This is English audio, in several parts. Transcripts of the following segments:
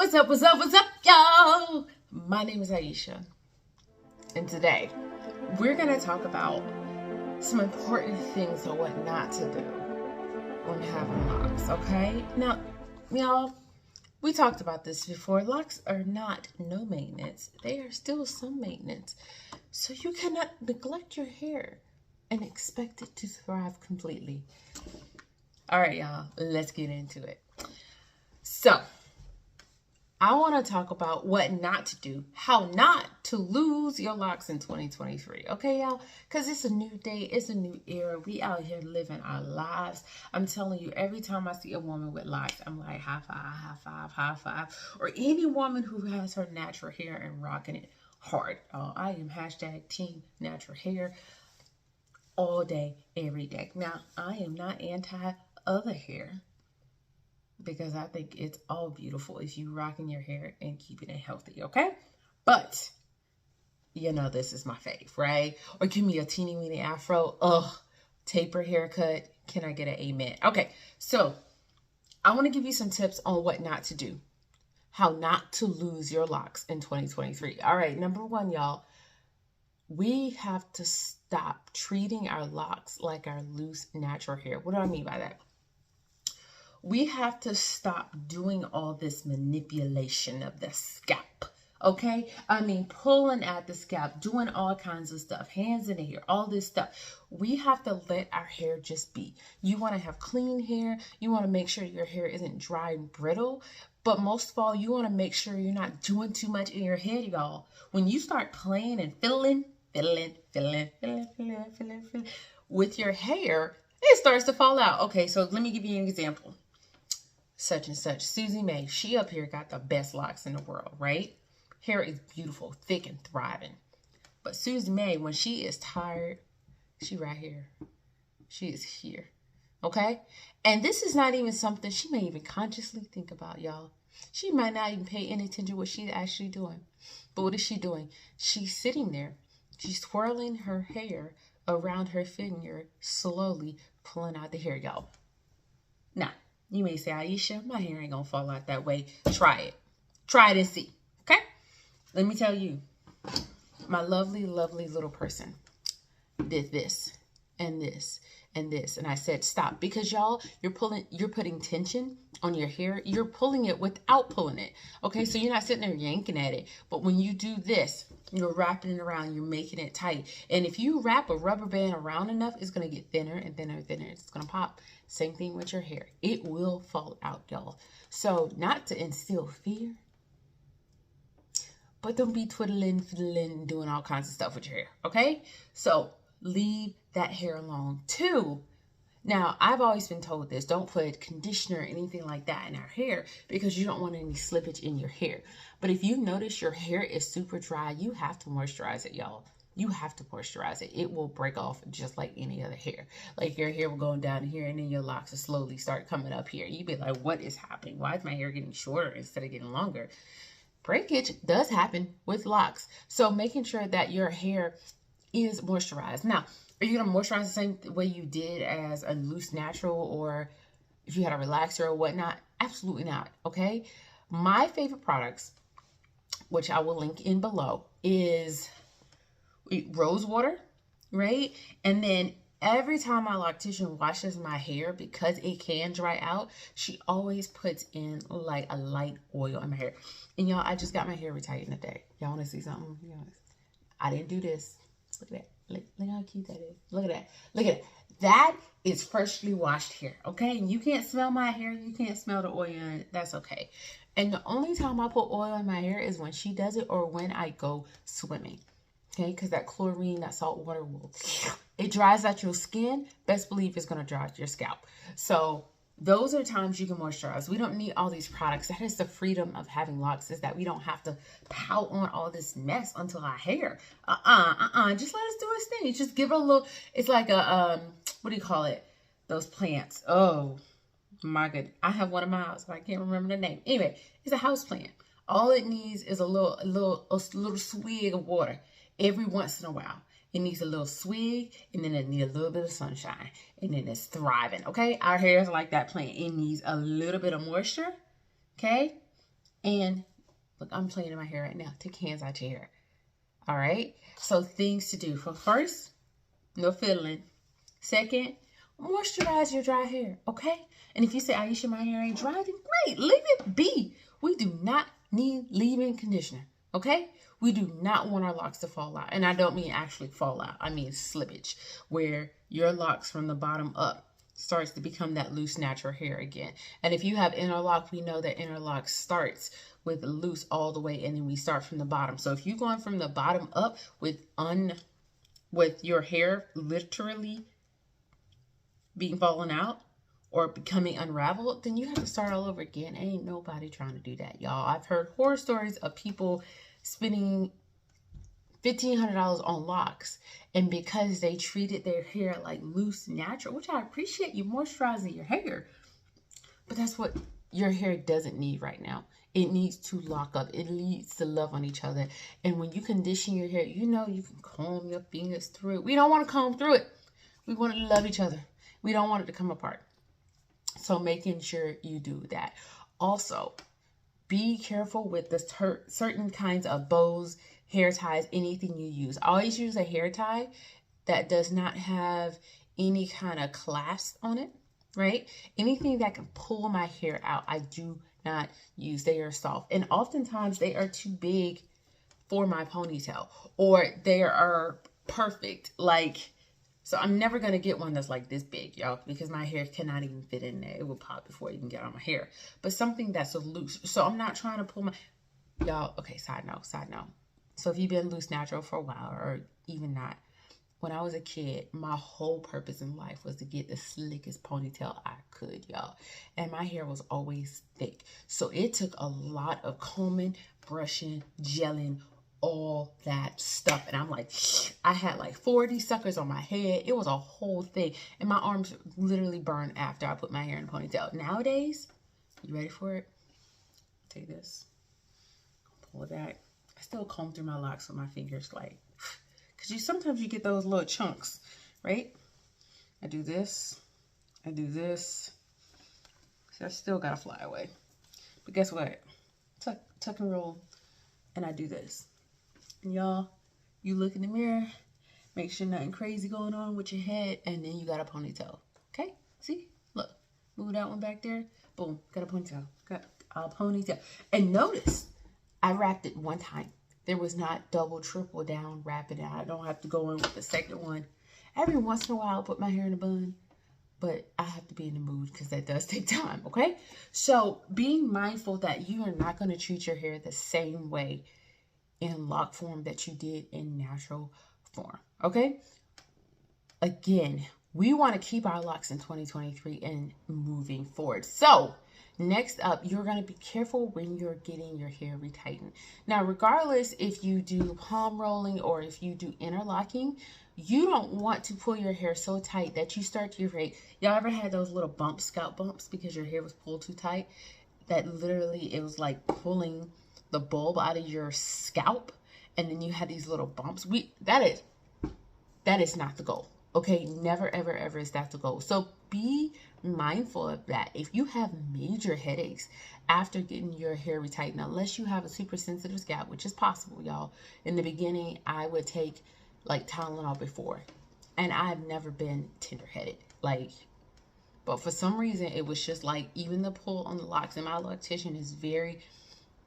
What's up, what's up, what's up, y'all? My name is Aisha, and today we're going to talk about some important things on what not to do when having locks, okay? Now, y'all, we talked about this before. Locks are not no maintenance. They are still some maintenance. So you cannot neglect your hair and expect it to thrive completely. All right, y'all, let's get into it. So, I want to talk about what not to do, how not to lose your locks in 2023. Okay, y'all? Because it's a new day. It's a new era. We out here living our lives. I'm telling you, every time I see a woman with locks, I'm like, high five, high five, high five. Or any woman who has her natural hair and rocking it hard. I am hashtag team natural hair all day, every day. Now, I am not anti other hair, because I think it's all beautiful if you rocking your hair and keeping it healthy, okay? But, you know, this is my fave, right? Or give me a teeny weeny afro. Ugh, taper haircut. Can I get an amen? Okay, so I want to give you some tips on what not to do. How not to lose your locks in 2023. All right, number one, y'all. We have to stop treating our locks like our loose natural hair. What do I mean by that? We have to stop doing all this manipulation of the scalp, okay? I mean, pulling at the scalp, doing all kinds of stuff, hands in the hair, all this stuff. We have to let our hair just be. You want to have clean hair. You want to make sure your hair isn't dry and brittle. But most of all, you want to make sure you're not doing too much in your head, y'all. When you start playing and fiddling with your hair, it starts to fall out. Okay, so let me give you an example. Such and such, Susie Mae, she up here got the best locks in the world, right? Hair is beautiful, thick, and thriving. But Susie Mae, when she is tired, she right here. She is here, okay? And this is not even something she may even consciously think about, y'all. She might not even pay any attention to what she's actually doing. But what is she doing? She's sitting there. She's twirling her hair around her finger, slowly pulling out the hair, y'all. Now, you may say, Aisha, my hair ain't gonna fall out that way. Try it. Try it and see. Okay? Let me tell you, my lovely, lovely little person did this and this and this. And I said, stop. Because y'all, you're putting tension on your hair. You're pulling it without pulling it. Okay? So you're not sitting there yanking at it. But when you do this, you're wrapping it around, you're making it tight. And if you wrap a rubber band around enough, it's going to get thinner and thinner and thinner. It's going to pop. Same thing with your hair. It will fall out, y'all. So not to instill fear, but don't be twiddling, fiddling, doing all kinds of stuff with your hair, okay? So leave that hair alone. 2, now I've always been told this, don't put conditioner or anything like that in our hair because you don't want any slippage in your hair. But if you notice your hair is super dry, you have to moisturize it, y'all. You have to moisturize it. It will break off just like any other hair. Like your hair will go down here and then your locks will slowly start coming up here. You'd be like, what is happening? Why is my hair getting shorter instead of getting longer? Breakage does happen with locks. So making sure that your hair is moisturized. Now, are you going to moisturize the same way you did as a loose natural or if you had a relaxer or whatnot? Absolutely not, okay? My favorite products, which I will link in below, is rose water, right? And then every time my loctician washes my hair, because it can dry out, she always puts in like a light oil in my hair. And y'all, I just got my hair retightened today. Y'all want to see something? I didn't do this. Look at that. Look how cute that is. Look at that. Look at it. That is freshly washed hair, okay? And you can't smell my hair. You can't smell the oil in it. That's okay. And the only time I put oil in my hair is when she does it or when I go swimming. Okay, because that chlorine, that salt water it dries out your skin. Best believe it's going to dry out your scalp. So those are times you can moisturize. We don't need all these products. That is the freedom of having locks, is that we don't have to pout on all this mess onto our hair. Just let us do its thing. Just give it a little, it's like a, what do you call it? Those plants. Oh my goodness. I have one in my house, but I can't remember the name. Anyway, it's a house plant. All it needs is a little swig of water. Every once in a while, it needs a little swig, and then it needs a little bit of sunshine, and then it's thriving, okay? Our hair is like that plant. It needs a little bit of moisture, okay? And look, I'm playing in my hair right now. Take hands out your hair. All right. So things to do. For first, no fiddling. Second, moisturize your dry hair. Okay. And if you say, Aisha, my hair ain't dry, then great. Leave it be. We do not need leave-in conditioner. Okay. We do not want our locks to fall out. And I don't mean actually fall out. I mean slippage, where your locks from the bottom up starts to become that loose natural hair again. And if you have interlock, we know that interlock starts with loose all the way, and then we start from the bottom. So if you're going from the bottom up with your hair literally being fallen out or becoming unraveled, then you have to start all over again. Ain't nobody trying to do that, y'all. I've heard horror stories of people spending $1,500 on locks, and because they treated their hair like loose natural, which I appreciate, you moisturizing your hair, but that's what your hair doesn't need right now. It needs to lock up. It needs to love on each other. And when you condition your hair, you know you can comb your fingers through it. We don't want to comb through it. We want it to love each other. We don't want it to come apart. So making sure you do that. Also, be careful with the certain kinds of bows, hair ties, anything you use. Always use a hair tie that does not have any kind of clasp on it, right? Anything that can pull my hair out, I do not use. They are soft. And oftentimes they are too big for my ponytail, or they are perfect. So I'm never going to get one that's like this big, y'all, because my hair cannot even fit in there. It will pop before it even get on my hair. But something that's loose. So I'm not trying to pull my, y'all, okay, side note. So if you've been loose natural for a while, or even not, when I was a kid, my whole purpose in life was to get the slickest ponytail I could, y'all. And my hair was always thick. So it took a lot of combing, brushing, gelling, all that stuff. And I'm like, I had like 40 suckers on my head. It was a whole thing. And my arms literally burned after I put my hair in a ponytail. Nowadays, you ready for it? Take this, pull it back. I still comb through my locks with my fingers, because sometimes you get those little chunks, right? I do this. So I still got to fly away. But guess what? Tuck and roll, and I do this. And y'all, you look in the mirror, make sure nothing crazy going on with your head, and then you got a ponytail. Okay? See? Look. Move that one back there. Boom. Got a ponytail. Got a ponytail. And notice, I wrapped it one time. There was not double, triple down, wrap it out. I don't have to go in with the second one. Every once in a while, I'll put my hair in a bun. But I have to be in the mood because that does take time, okay? So being mindful that you are not going to treat your hair the same way in lock form that you did in natural form, okay? Again, we want to keep our locks in 2023 and moving forward. So next up, you're going to be careful when you're getting your hair retightened. Now, regardless if you do palm rolling or if you do interlocking, you don't want to pull your hair so tight that you start to irritate. Y'all ever had those little bumps, scalp bumps, because your hair was pulled too tight? That literally, it was like pulling the bulb out of your scalp, and then you had these little bumps. That is not the goal. Okay, never, ever, ever is that the goal. So be mindful of that. If you have major headaches after getting your hair retightened, unless you have a super sensitive scalp, which is possible, y'all. In the beginning, I would take like Tylenol before, and I've never been tender-headed. But for some reason, it was just like, even the pull on the locks, and my loctician is very,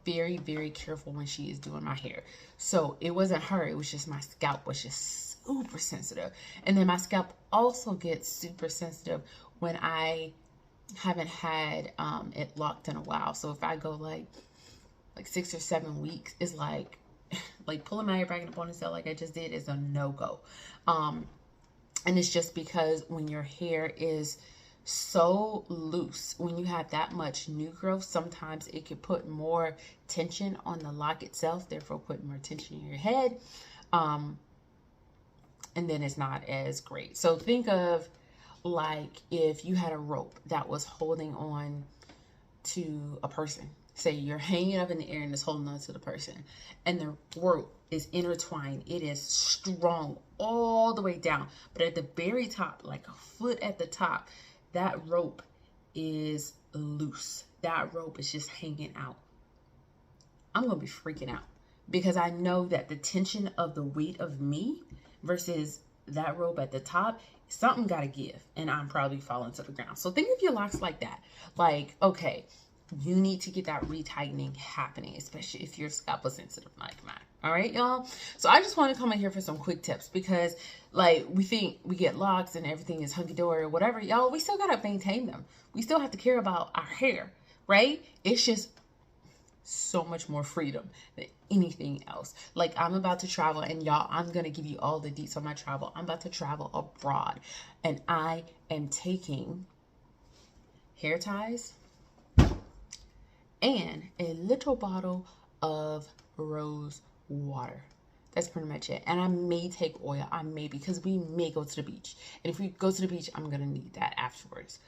very, very careful when she is doing my hair. So it wasn't her, it was just my scalp was just super sensitive. And then my scalp also gets super sensitive when I haven't had it locked in a while. So if I go like 6 or 7 weeks, it's like pulling my hair back in a ponytail like I just did is a no-go. And it's just because when your hair is so loose, when you have that much new growth, sometimes it could put more tension on the lock itself, therefore putting more tension in your head. And then it's not as great. So think of like if you had a rope that was holding on to a person. Say you're hanging up in the air and it's holding on to the person, and the rope is intertwined. It is strong all the way down, but at the very top, like a foot at the top, that rope is loose. That rope is just hanging out. I'm going to be freaking out because I know that the tension of the weight of me versus that robe at the top, something got to give, and I'm probably falling to the ground. So think of your locks like that. Like, okay, you need to get that retightening happening, especially if you're scalp sensitive like mine. All right, y'all. So I just want to come in here for some quick tips because, like, we think we get locks and everything is hunky dory or whatever. Y'all, we still got to maintain them. We still have to care about our hair, right? It's just so much more freedom than anything else. Like, I'm about to travel, and y'all, I'm going to give you all the deets on my travel. I'm about to travel abroad, and I am taking hair ties and a little bottle of rose water. That's pretty much it. And I may take oil. I may, because we may go to the beach. And if we go to the beach, I'm going to need that afterwards.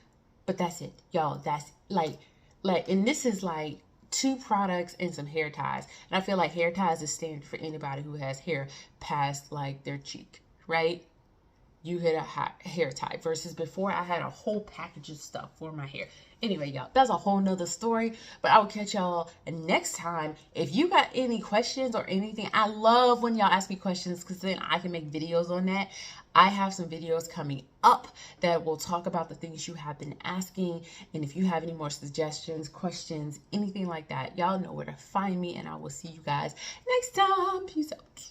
But that's it. Y'all, that's like, and this is like 2 products and some hair ties. And I feel like hair ties is standard for anybody who has hair past like their cheek, right? You hit a hair tie versus before I had a whole package of stuff for my hair. Anyway, y'all, that's a whole nother story, but I will catch y'all next time. If you got any questions or anything, I love when y'all ask me questions because then I can make videos on that. I have some videos coming up that will talk about the things you have been asking. And if you have any more suggestions, questions, anything like that, y'all know where to find me, and I will see you guys next time. Peace out.